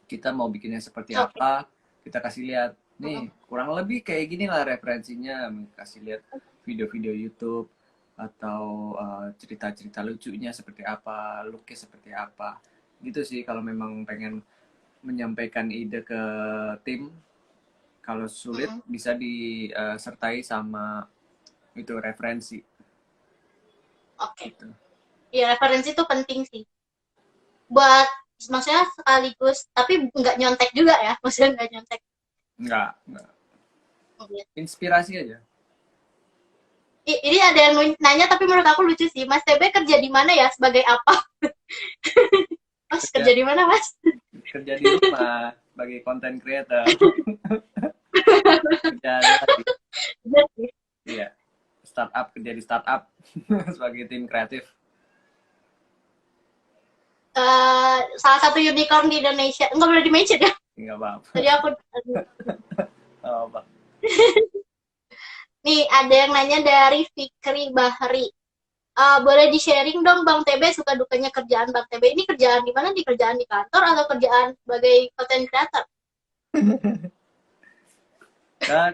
Kita mau bikinnya seperti apa, kita kasih lihat nih, kurang lebih kayak gini lah referensinya, kasih lihat video-video YouTube atau cerita-cerita lucunya seperti apa, looknya seperti apa gitu sih. Kalau memang pengen menyampaikan ide ke tim, kalau sulit bisa disertai sama itu referensi. Gitu. Ya referensi itu penting sih buat, maksudnya sekaligus, tapi nggak nyontek juga ya, maksudnya nggak nyontek. Nggak. Inspirasi aja. Ini ada yang nanya, tapi menurut aku lucu sih. Mas TB kerja di mana ya? Sebagai apa? Mas kerja di mana, Mas? Kerja di rumah sebagai content creator. Kerja lagi. Iya. Startup, kerja di startup sebagai tim kreatif. Salah satu unicorn di Indonesia. Nggak boleh di-mention ya? Nggak apa-apa. Tadi aku... apa. Nih, ada yang nanya dari Fikri Bahri. Boleh di-sharing dong, Bang TB, suka dukanya kerjaan Bang TB. Ini kerjaan di mana? Di kerjaan di kantor atau kerjaan sebagai content creator? Dan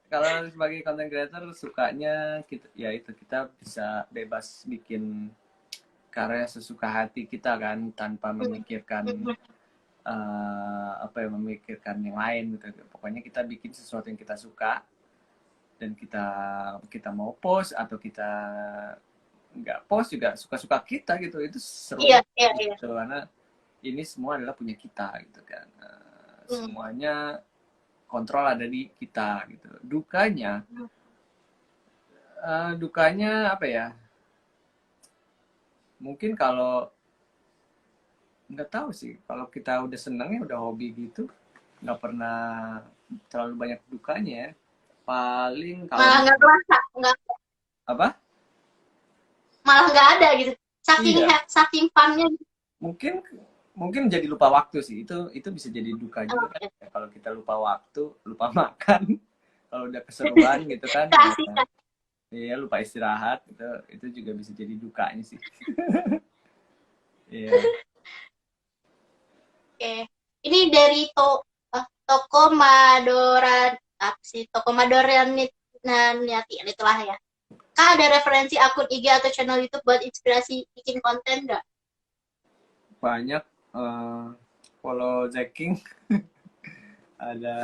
kalau sebagai content creator sukanya kita bisa bebas bikin karya sesuka hati kita kan, tanpa memikirkan memikirkan yang lain gitu. Pokoknya kita bikin sesuatu yang kita suka, dan kita mau post atau kita nggak post juga suka-suka kita gitu. Itu seru. Iya. Karena ini semua adalah punya kita gitu kan. Semuanya kontrol ada di kita gitu. Dukanya apa ya? Mungkin kalau nggak tahu sih, kalau kita udah seneng ya udah hobi gitu, nggak pernah terlalu banyak dukanya ya. Paling kalau malah nggak kerasa, nggak apa? Malah nggak ada gitu. Saking funnya. Mungkin jadi lupa waktu sih. Itu bisa jadi duka juga kan. Kalau kita lupa waktu, lupa makan, kalau udah keseruan gitu kan. Iya, lupa istirahat, itu juga bisa jadi dukanya sih. Iya. Oke. Ini dari toko Madoran, toko Madoran Niati, itulah ya. Kak, ada referensi akun IG atau channel YouTube buat inspirasi bikin konten nggak? Banyak. Follow Zack King. Ada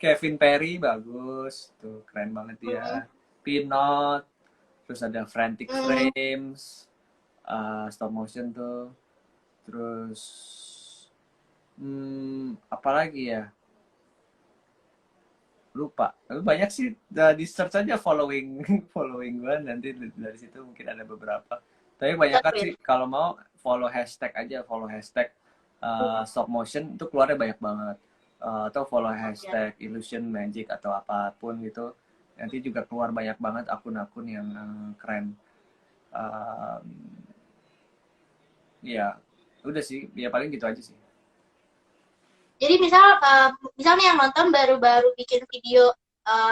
Kevin Perry, bagus tuh, keren banget dia. Pinot, terus ada Frantic Frames, stop motion tuh, terus apalagi ya, lupa. Banyak sih, di search aja following gue, nanti dari situ mungkin ada beberapa. Tapi banyak kan sih, kalau mau follow hashtag stop motion, itu keluarnya banyak banget. Atau follow hashtag illusion magic atau apapun gitu, nanti juga keluar banyak banget akun-akun yang keren. Ya udah sih, ya paling gitu aja sih. Jadi misalnya yang nonton baru-baru bikin video,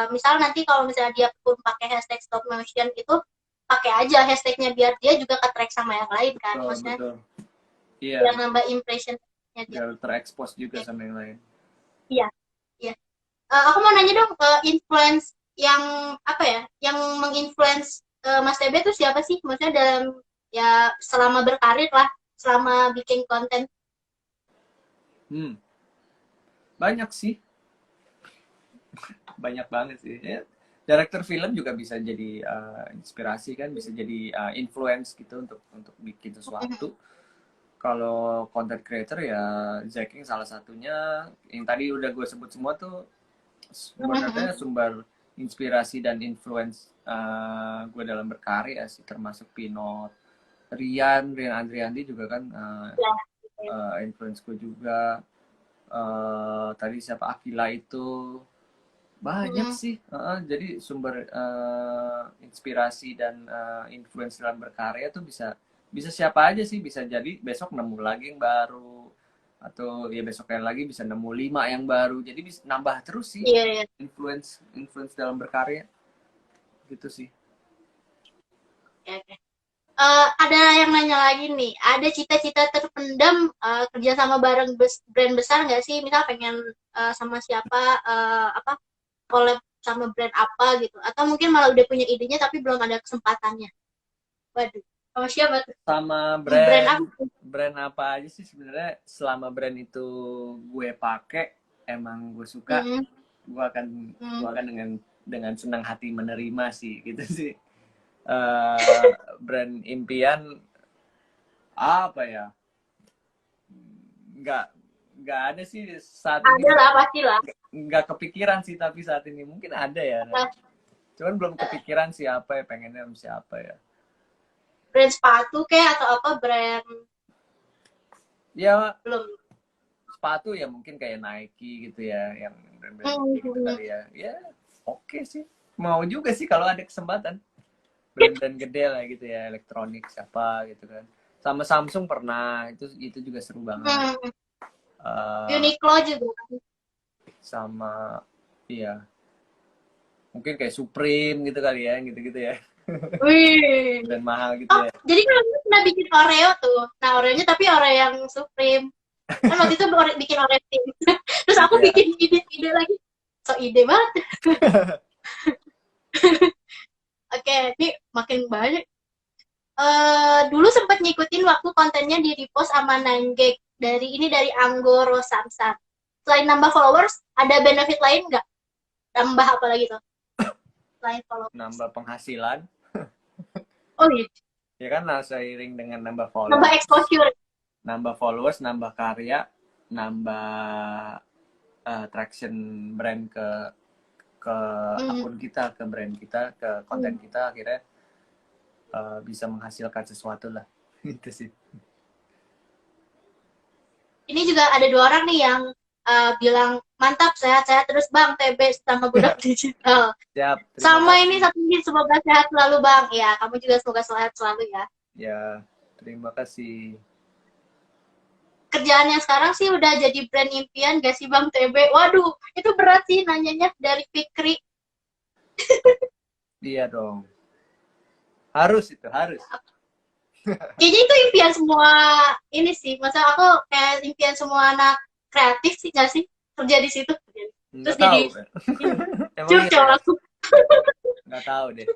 misal nanti kalau misalnya dia pun pakai hashtag stop motion, itu pakai aja hashtagnya biar dia juga ke-track sama yang lain kan. Maksudnya betul. Iya. Biar nambah impression-nya dia. Biar terekspos juga sama yang lain. Iya. Aku mau nanya dong, influence yang apa ya, yang menginfluence Mas TB itu siapa sih? Maksudnya dalam ya selama berkarir lah, selama bikin konten. Banyak sih. Banyak banget sih. Ya, director film juga bisa jadi inspirasi kan, bisa jadi influence gitu untuk bikin sesuatu. Kalau content creator ya Zack King salah satunya. Yang tadi udah gue sebut semua tuh sebenarnya sumber inspirasi dan influence gue dalam berkarya sih, termasuk Pinot, Rian Andriandi juga kan influenceku juga. Tadi siapa, Akila itu banyak sih. Jadi sumber inspirasi dan influence dalam berkarya tuh bisa siapa aja sih. Bisa jadi besok nemu lagi yang baru, atau ya besoknya lagi bisa nemu 5 yang baru. Jadi bisa nambah terus sih. Influence dalam berkarya gitu sih. Ada yang nanya lagi nih, ada cita-cita terpendam kerja sama bareng brand besar nggak sih? Misal pengen sama siapa, collab sama brand apa gitu? Atau mungkin malah udah punya idenya tapi belum ada kesempatannya? Waduh, sama siapa tuh? Sama brand apa aja sih sebenarnya. Selama brand itu gue pakai, emang gue suka, gue akan dengan senang hati menerima sih, gitu sih. Brand impian apa ya, nggak ada sih saat ini. Ada lah, pasti lah. Nggak kepikiran sih, tapi saat ini mungkin ada ya, cuman belum kepikiran siapa ya, pengennya siapa ya. Brand sepatu kayak atau apa, brand ya belum. Sepatu ya mungkin kayak Nike gitu ya, yang brand-brand gitu kali ya. Ya oke sih, mau juga sih kalau ada kesempatan. Brand-brand gede lah gitu ya, elektronik siapa gitu kan. Sama Samsung pernah, itu juga seru banget. Uniqlo juga. Sama iya, mungkin kayak Supreme gitu kali ya, gitu-gitu ya. Wih. Dan mahal gitu ya. Jadi kalau pernah bikin Oreo tuh, nah Oreonya tapi Oreo yang Supreme. Kan waktu itu bikin Oreo tim. Terus aku bikin ide lagi, so ide banget. Oke, ini makin banyak. Dulu sempat ngikutin waktu kontennya di repost sama 9gag dari Anggoro Samsat. Selain nambah followers, ada benefit lain nggak? Nambah apa lagi tuh? Selain followers. Nambah penghasilan. Oh iya. Ya kan, seiring dengan nambah followers. Nambah exposure. Nambah followers, nambah karya, nambah traction brand ke akun kita, ke brand kita, ke konten kita, akhirnya bisa menghasilkan sesuatu lah. Itu sih. Ini juga ada 2 orang nih yang bilang mantap, sehat-sehat terus Bang TB sama Budak Digital. Siap. Sama kasih. Ini satu lagi, semoga sehat selalu Bang. Ya, kamu juga semoga sehat selalu ya. Ya, terima kasih. Kerjaannya sekarang sih udah jadi brand impian gak sih Bang TB? Waduh, itu berat sih nanyanya dari Fikri. Iya dong. Harus itu, harus. Kayaknya itu impian semua ini sih. Masa aku kayak impian semua anak kreatif sih gak sih? Kerja di situ. Terus jadi curcol aku. Nggak tahu deh.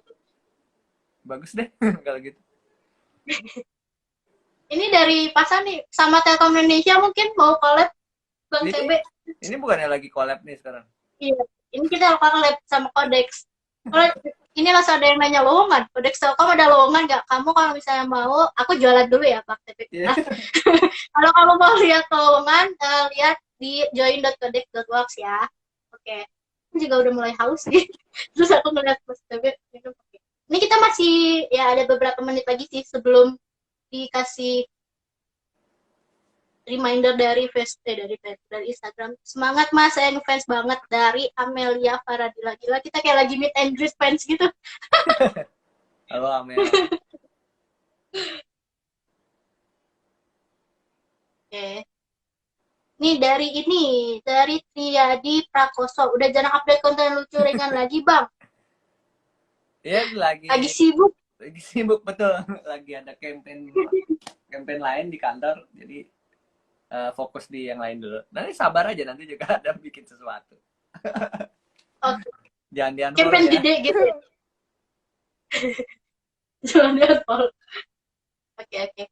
Bagus deh kalau gitu. Ini dari Pasan nih, sama Telkom Indonesia mungkin mau collab Bang TB. Ini bukannya lagi collab nih sekarang? Iya, ini kita collab sama Kodex. Kalau ini langsung ada yang nanya lowongan, Kodex Telkom ada lowongan nggak? Kamu kalau misalnya mau, aku jualan dulu ya Bang TB. Yeah. Kalau kamu mau lihat lowongan, lihat di join.kodex.works ya. Oke. Ini juga udah mulai haus sih. Terus aku ngeliat Mas TB minum. Ini kita masih ya ada beberapa menit lagi sih sebelum dikasih reminder dari Instagram. Semangat Mas, saya ngefans banget, dari Amelia Faradila. Gila, kita kayak lagi meet and greet fans gitu. Halo Amelia. Oke. Nih dari Triadi Prakoso. Udah jarang update konten lucu ringan lagi Bang. Iya, lagi sibuk. Lagi sibuk, betul. Lagi ada campaign lain di kantor, jadi fokus di yang lain dulu. Nanti sabar aja, nanti juga ada bikin sesuatu. Okay. Jangan campaign ya. Gede gitu. Jangan diunfollow. Oke.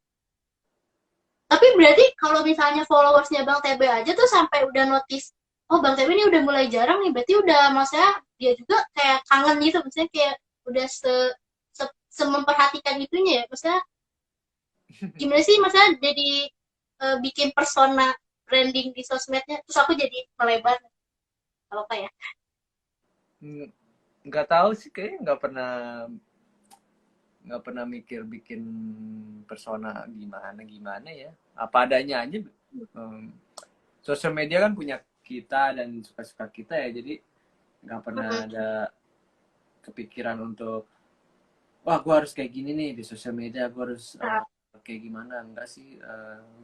Tapi berarti kalau misalnya followersnya Bang TB aja tuh sampai udah notice, oh Bang TB ini udah mulai jarang nih, berarti udah, maksudnya dia juga kayak kangen gitu, maksudnya kayak udah memperhatikan itunya ya, maksudnya gimana sih, maksudnya jadi bikin persona branding di sosmednya, terus aku jadi melebar apa ya? Nggak tahu sih, kayaknya nggak pernah mikir bikin persona gimana ya, apa adanya aja. Sosial media kan punya kita dan suka-suka kita ya, jadi nggak pernah ada kepikiran untuk wah gue harus kayak gini nih di sosial media, gue harus kayak gimana. Enggak sih,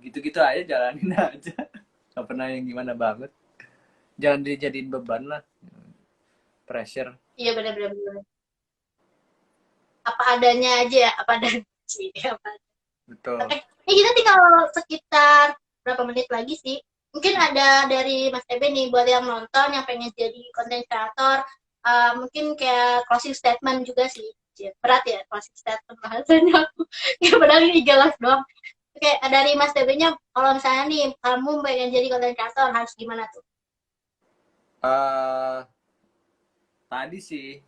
gitu-gitu aja, jalanin aja. Nggak pernah yang gimana banget, jangan dijadiin beban lah, pressure. Iya benar-benar apa adanya aja ya, apa adanya sih, apa. Betul. Oke, ini kita tinggal sekitar berapa menit lagi sih, mungkin ada dari Mas Ebe nih buat yang nonton yang pengen jadi content creator, mungkin kayak closing statement juga sih. Berat ya closing statement bahasanya aku ya, padahal ini jelas doang. Oke, dari Mas Ebe nya kalau misalnya nih kamu pengen jadi content creator harus gimana tuh? Tadi sih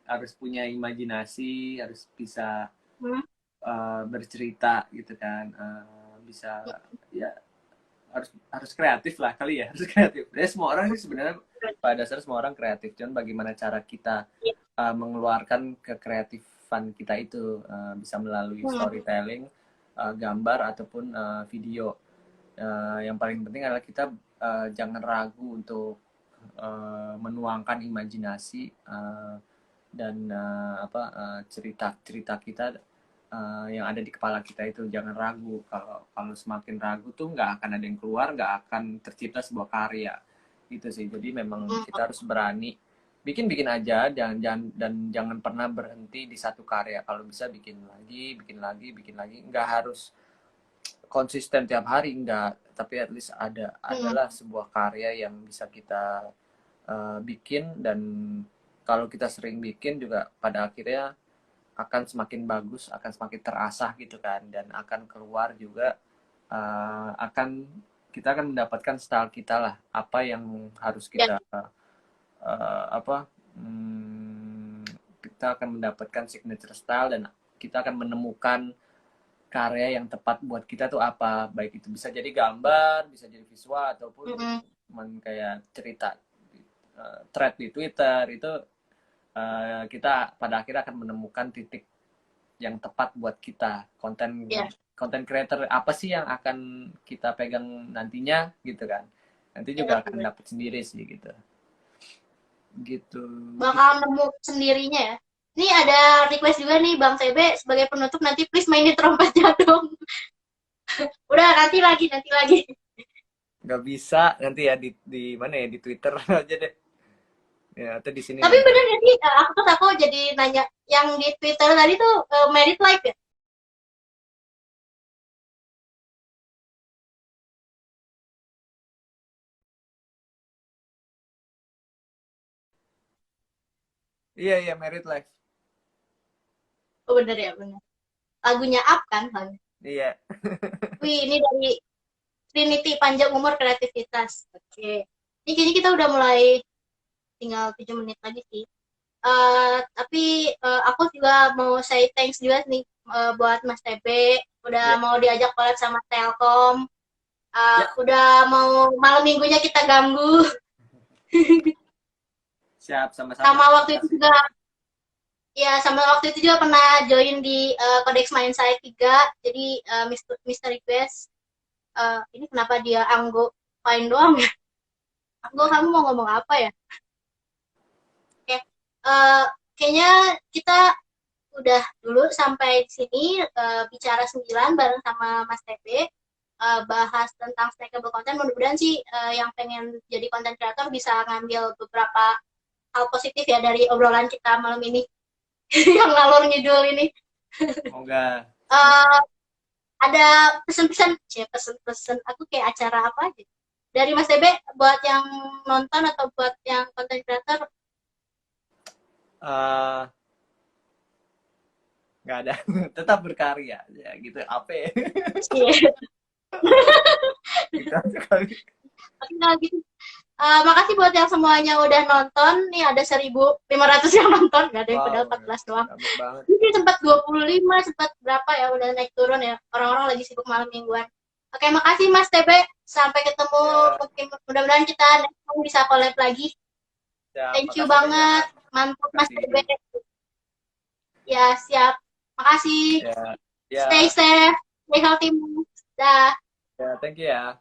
harus punya imajinasi, harus bisa bercerita gitu kan, bisa ya harus kreatif lah kali ya, harus kreatif. Ya semua orang sih sebenarnya pada dasarnya semua orang kreatif, cuman bagaimana cara kita mengeluarkan kekreatifan kita itu, bisa melalui storytelling, gambar ataupun video. Yang paling penting adalah kita jangan ragu untuk menuangkan imajinasi dan cerita-cerita kita yang ada di kepala kita itu. Jangan ragu. Kalau semakin ragu tuh nggak akan ada yang keluar, nggak akan tercipta sebuah karya gitu sih. Jadi memang kita harus berani bikin aja, jangan pernah berhenti di satu karya. Kalau bisa bikin lagi. Nggak harus konsisten tiap hari, enggak, tapi at least adalah sebuah karya yang bisa kita bikin. Dan kalau kita sering bikin juga pada akhirnya akan semakin bagus, akan semakin terasah gitu kan, dan akan keluar juga, kita akan mendapatkan style kita lah, apa yang harus kita kita akan mendapatkan signature style, dan kita akan menemukan karya yang tepat buat kita tuh apa, baik itu bisa jadi gambar, bisa jadi visual, ataupun kayak cerita thread di Twitter. Itu kita pada akhirnya akan menemukan titik yang tepat buat kita, konten creator apa sih yang akan kita pegang nantinya gitu kan, nanti juga akan dapat sendiri sih gitu bakal nemu sendirinya ya. Ini ada request juga nih Bang Sebe, sebagai penutup nanti please mainin trompetnya dong. Udah nanti lagi. Nggak bisa, nanti ya di mana ya, di Twitter aja deh. Ya, atau di sini. Tapi bener ya sih, aku jadi nanya, yang di Twitter tadi tuh Merit Life ya? Iya, Merit Life. Oh bener ya, bener. Lagunya Up kan? Iya. Wih, ini dari Trinity, panjang umur kreativitas. Oke. Ini kayaknya kita udah mulai tinggal 7 menit lagi sih. Tapi aku juga mau say thanks juga nih buat Mas TB, udah mau diajak collab sama Telkom. Udah mau malam minggunya kita ganggu. Siap, sama-sama. Sama waktu itu juga pernah join di Codex Mindsight 3. Jadi Mr. Request, ini kenapa dia Anggo fine doang ya? Anggo, kamu mau ngomong apa ya? Oke, kayaknya kita udah dulu sampai di sini, bicara 9 bareng sama Mas TB, bahas tentang snackable content. Mudah-mudahan sih yang pengen jadi content creator bisa ngambil beberapa hal positif ya dari obrolan kita malam ini. Yang ngalor ngidul ini. Semoga ada pesan-pesan, pesan-pesan aku kayak acara apa aja dari Mas TB buat yang nonton atau buat yang content creator? Nggak ada. Tetap berkarya ya gitu, apa ya? Gitu aja kali. Gitu. Makasih buat yang semuanya udah nonton. Nih ada 1.500 yang nonton, nggak ada yang padahal 14 doang. Ini sempat 25, sempat berapa ya, udah naik turun ya. Orang-orang lagi sibuk malam mingguan. Oke, makasih Mas TB. Sampai ketemu. Mudah-mudahan kita bisa collab lagi. Thank you banget. Mantap Mas TB. Ya, siap. Makasih. Ya, ya, Stay safe, stay healthy. Dah. ya, thank you ya.